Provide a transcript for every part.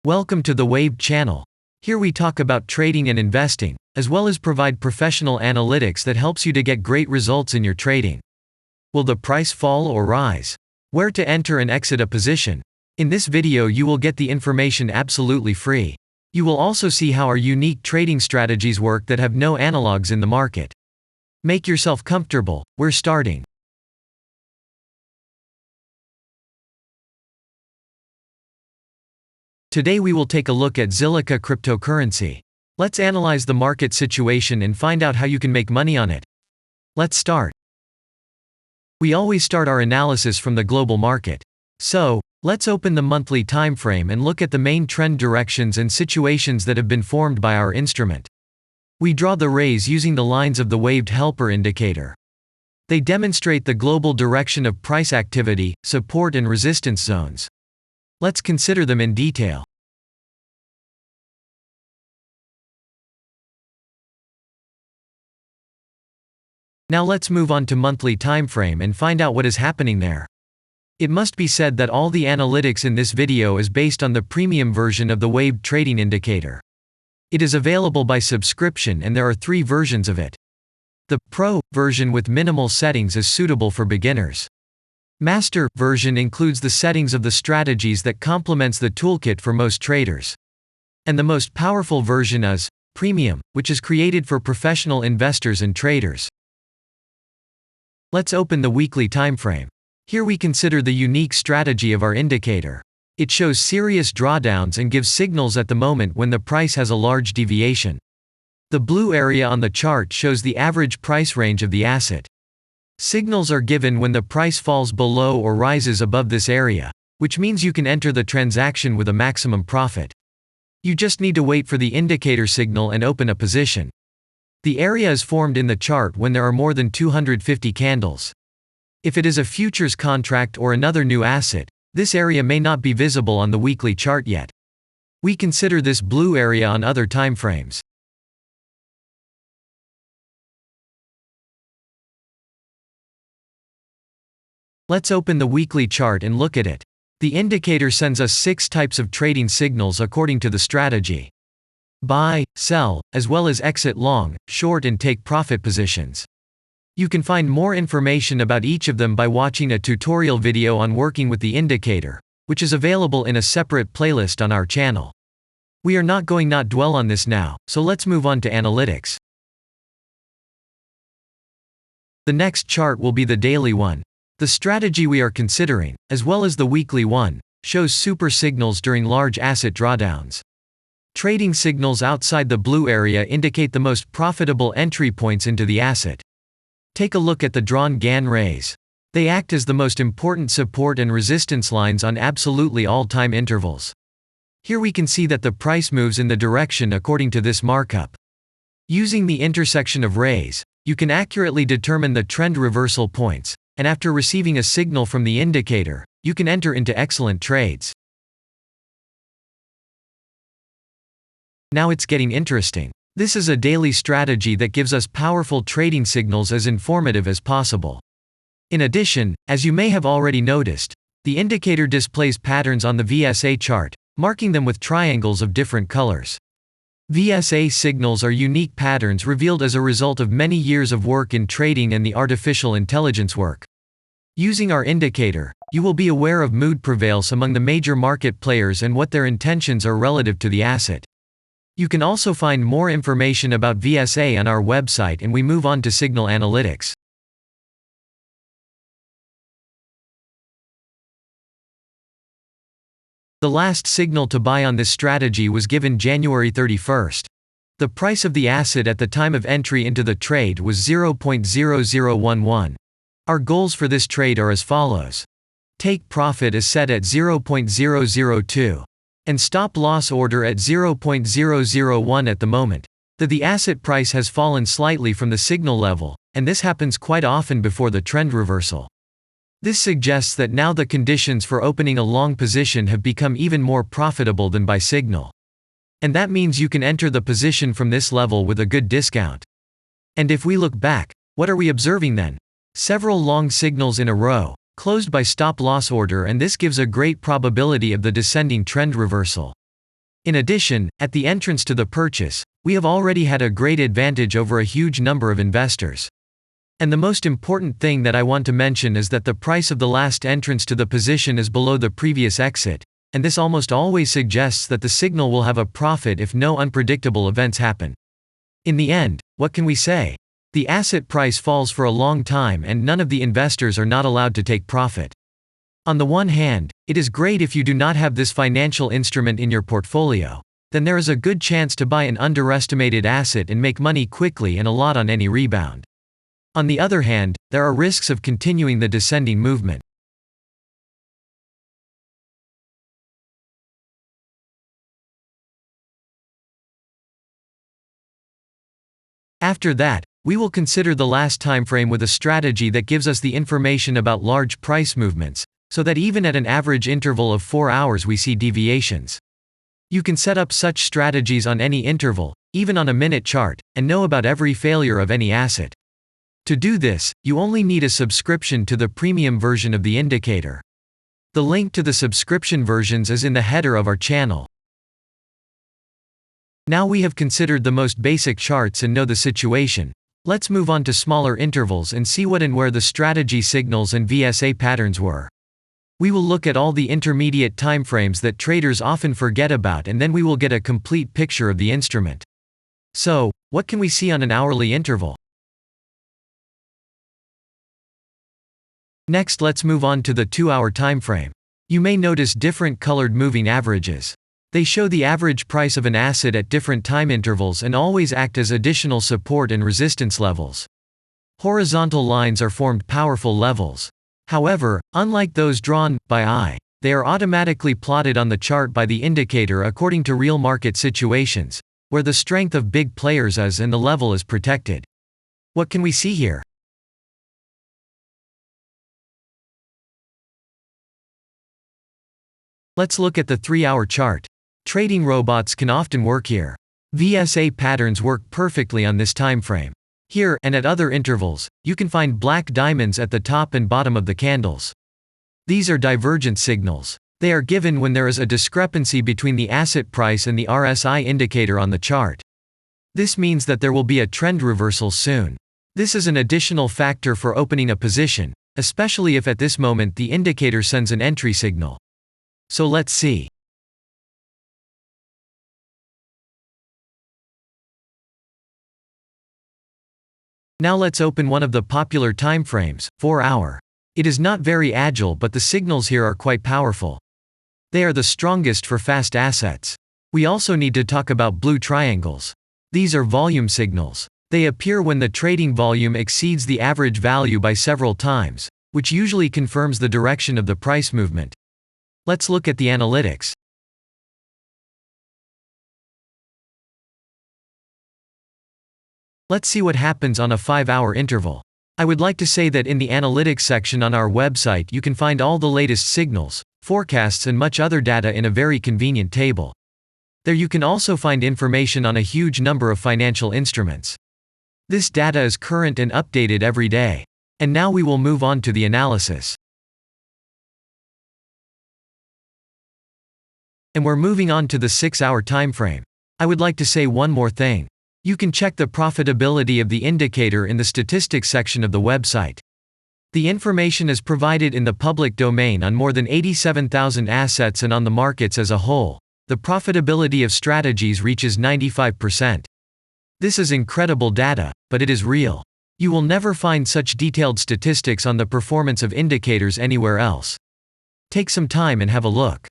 Welcome to the Wave channel. Here we talk about trading and investing, as well as provide professional analytics that helps you to get great results in your trading. Will the price fall or rise? Where to enter and exit a position? In this video you will get the information absolutely free. You will also see how our unique trading strategies work that have no analogs in the market. Make yourself comfortable, we're starting. Today we will take a look at Zilliqa cryptocurrency. Let's analyze the market situation and find out how you can make money on it. Let's start. We always start our analysis from the global market. So, let's open the monthly time frame and look at the main trend directions and situations that have been formed by our instrument. We draw the rays using the lines of the waved helper indicator. They demonstrate the global direction of price activity, support and resistance zones. Let's consider them in detail. Now let's move on to monthly time frame and find out what is happening there. It must be said that all the analytics in this video is based on the premium version of the waved trading indicator. It is available by subscription and there are 3 versions of it. The Pro version with minimal settings is suitable for beginners. Master version includes the settings of the strategies that complements the toolkit for most traders. And the most powerful version is Premium, which is created for professional investors and traders. Let's open the weekly time frame. Here we consider the unique strategy of our indicator. It shows serious drawdowns and gives signals at the moment when the price has a large deviation. The blue area on the chart shows the average price range of the asset. Signals are given when the price falls below or rises above this area, which means you can enter the transaction with a maximum profit. You just need to wait for the indicator signal and open a position. The area is formed in the chart when there are more than 250 candles. If it is a futures contract or another new asset, this area may not be visible on the weekly chart yet. We consider this blue area on other time frames. Let's open the weekly chart and look at it. The indicator sends us 6 types of trading signals according to the strategy. Buy, sell, as well as exit long, short and take profit positions. You can find more information about each of them by watching a tutorial video on working with the indicator, which is available in a separate playlist on our channel. We are not going to dwell on this now, so let's move on to analytics. The next chart will be the daily one. The strategy we are considering, as well as the weekly one, shows super signals during large asset drawdowns. Trading signals outside the blue area indicate the most profitable entry points into the asset. Take a look at the drawn Gann rays. They act as the most important support and resistance lines on absolutely all time intervals. Here we can see that the price moves in the direction according to this markup. Using the intersection of rays, you can accurately determine the trend reversal points, and after receiving a signal from the indicator, you can enter into excellent trades. Now it's getting interesting. This is a daily strategy that gives us powerful trading signals as informative as possible. In addition, as you may have already noticed, the indicator displays patterns on the VSA chart, marking them with triangles of different colors. VSA signals are unique patterns revealed as a result of many years of work in trading and the artificial intelligence work. Using our indicator, you will be aware of mood prevails among the major market players and what their intentions are relative to the asset. You can also find more information about VSA on our website, and we move on to signal analytics. The last signal to buy on this strategy was given January 31st. The price of the asset at the time of entry into the trade was 0.0011. Our goals for this trade are as follows. Take profit is set at 0.002. And stop loss order at 0.001 at the moment. The asset price has fallen slightly from the signal level, and this happens quite often before the trend reversal. This suggests that now the conditions for opening a long position have become even more profitable than by signal. And that means you can enter the position from this level with a good discount. And if we look back, what are we observing then? Several long signals in a row, closed by stop-loss order, and this gives a great probability of the descending trend reversal. In addition, at the entrance to the purchase, we have already had a great advantage over a huge number of investors. And the most important thing that I want to mention is that the price of the last entrance to the position is below the previous exit, and this almost always suggests that the signal will have a profit if no unpredictable events happen. In the end, what can we say? The asset price falls for a long time and none of the investors are not allowed to take profit. On the one hand, it is great if you do not have this financial instrument in your portfolio. Then there is a good chance to buy an underestimated asset and make money quickly and a lot on any rebound. On the other hand, there are risks of continuing the descending movement. After that, we will consider the last timeframe with a strategy that gives us the information about large price movements, so that even at an average interval of 4 hours we see deviations. You can set up such strategies on any interval, even on a minute chart, and know about every failure of any asset. To do this, you only need a subscription to the premium version of the indicator. The link to the subscription versions is in the header of our channel. Now we have considered the most basic charts and know the situation. Let's move on to smaller intervals and see what and where the strategy signals and VSA patterns were. We will look at all the intermediate timeframes that traders often forget about, and then we will get a complete picture of the instrument. So, what can we see on an hourly interval? Next, let's move on to the 2-hour timeframe. You may notice different colored moving averages. They show the average price of an asset at different time intervals and always act as additional support and resistance levels. Horizontal lines are formed powerful levels. However, unlike those drawn by eye, they are automatically plotted on the chart by the indicator according to real market situations, where the strength of big players is and the level is protected. What can we see here? Let's look at the 3-hour chart. Trading robots can often work here. VSA patterns work perfectly on this time frame. Here, and at other intervals, you can find black diamonds at the top and bottom of the candles. These are divergent signals. They are given when there is a discrepancy between the asset price and the RSI indicator on the chart. This means that there will be a trend reversal soon. This is an additional factor for opening a position, especially if at this moment the indicator sends an entry signal. So let's see. Now let's open one of the popular timeframes, 4-hour. It is not very agile, but the signals here are quite powerful. They are the strongest for fast assets. We also need to talk about blue triangles. These are volume signals. They appear when the trading volume exceeds the average value by several times, which usually confirms the direction of the price movement. Let's look at the analytics. Let's see what happens on a 5-hour interval. I would like to say that in the analytics section on our website you can find all the latest signals, forecasts and much other data in a very convenient table. There you can also find information on a huge number of financial instruments. This data is current and updated every day. And now we will move on to the analysis. And we're moving on to the 6-hour timeframe. I would like to say one more thing. You can check the profitability of the indicator in the statistics section of the website. The information is provided in the public domain on more than 87,000 assets, and on the markets as a whole, the profitability of strategies reaches 95%. This is incredible data, but it is real. You will never find such detailed statistics on the performance of indicators anywhere else. Take some time and have a look.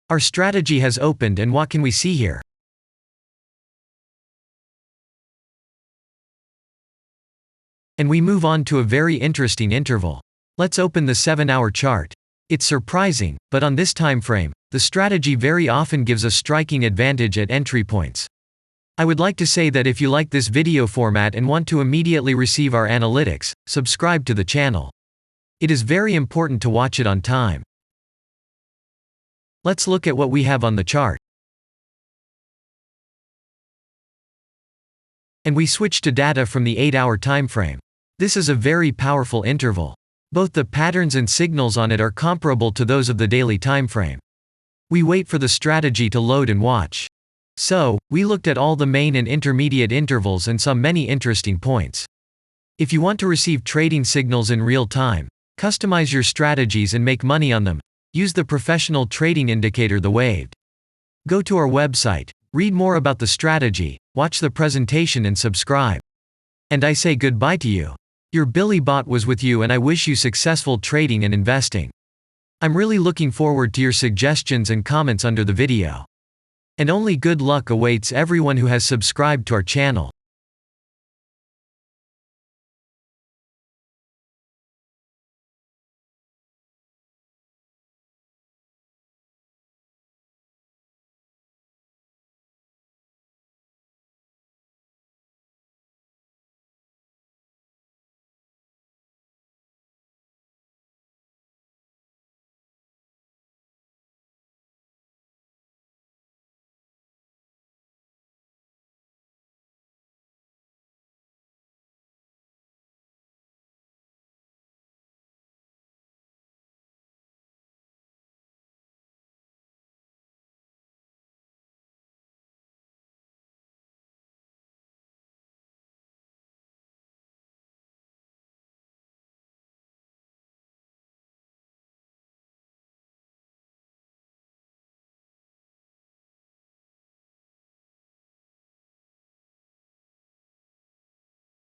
Our strategy has opened, and what can we see here? And we move on to a very interesting interval. Let's open the 7-hour chart. It's surprising, but on this time frame, the strategy very often gives a striking advantage at entry points. I would like to say that if you like this video format and want to immediately receive our analytics, subscribe to the channel. It is very important to watch it on time. Let's look at what we have on the chart. And we switch to data from the 8-hour time frame. This is a very powerful interval. Both the patterns and signals on it are comparable to those of the daily time frame. We wait for the strategy to load and watch. So, we looked at all the main and intermediate intervals and saw many interesting points. If you want to receive trading signals in real time, customize your strategies and make money on them, use the professional trading indicator the Waved. Go to our website, read more about the strategy, watch the presentation and subscribe. And I say goodbye to you. Your Billy Bot was with you and I wish you successful trading and investing. I'm really looking forward to your suggestions and comments under the video. And only good luck awaits everyone who has subscribed to our channel.